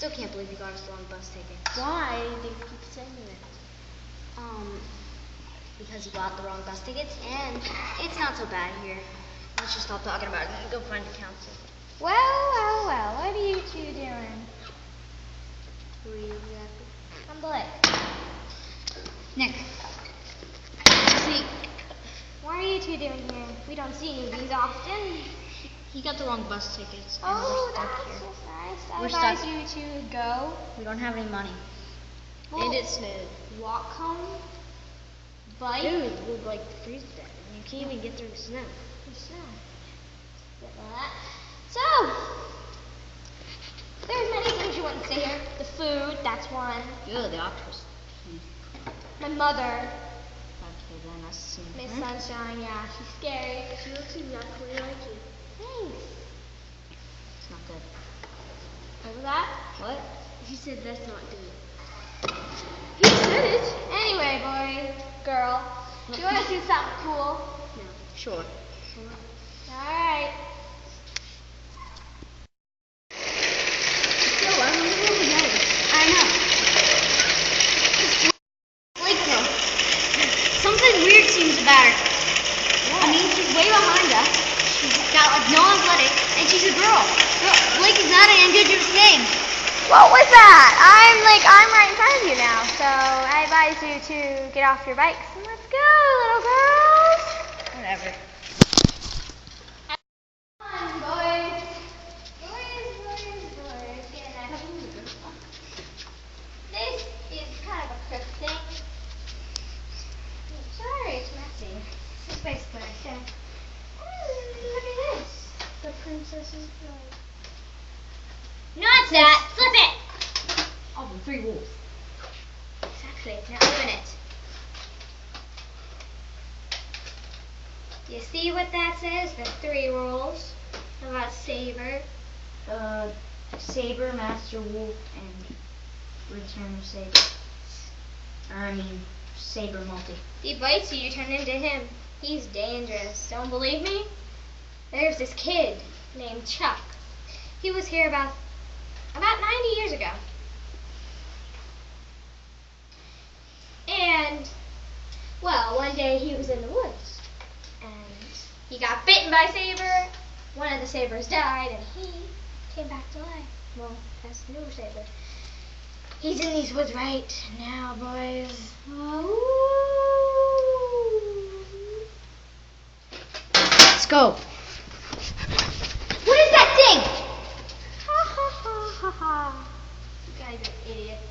still can't believe you got us the wrong bus ticket. Why do you keep saying it? Because you bought the wrong bus tickets, and it's not so bad here. Let's just stop talking about it and go find the council. Well, what are you two doing? Who are you exactly? I'm Blake. Nick. See, What are you two doing here? We don't see newbies often. he got the wrong bus tickets, and Oh, we're stuck that's here. just nice. I We're advise stuck. you to go. We don't have any money. Well, And it snowed. walk home. Bike. Dude, we'll like freeze to death. And you can't even get through the snow. So, there's many things you wouldn't see here. The food, that's one. Ew, the octopus. My mother, Okay, then I see. Miss Sunshine, yeah, she's scary. She looks exactly like you. Thanks. It's not good. What was that? What? She said that's not good. You said it. Anyway, boy, girl, you want to do something cool? No. Sure. Alright. Yo, I wonder where we're going. I know. Lakeville. Something weird seems about her. I mean, she's way behind us. She's got like no athletic, and she's a girl. Blake is not an ambiguous name. What was that? I'm right in front of you now, so I advise you to get off your bikes and let's go, little girls. Whatever. Come on, boys. Boys. Get in that. This is kind of a crook thing. Sorry, it's messy. It's basically a thing. Look at this. The princess's bride. Not that. Flip it. Oh, the 3 rules. Exactly. Now open it. You see what that says? The 3 rules about Saber. Saber, Master Wolf, and Return of Saber. I mean, Saber Multi. If he bites you, you turn into him. He's dangerous. Don't believe me? There's this kid named Chuck. He was here about 90 years ago. And, well, one day he was in the woods. And he got bitten by a saber. One of the sabers died, and he came back to life. Well, that's the new saber. He's in these woods right now, boys. Let's go. What is that thing? Ha ha ha ha ha. You guys are idiots.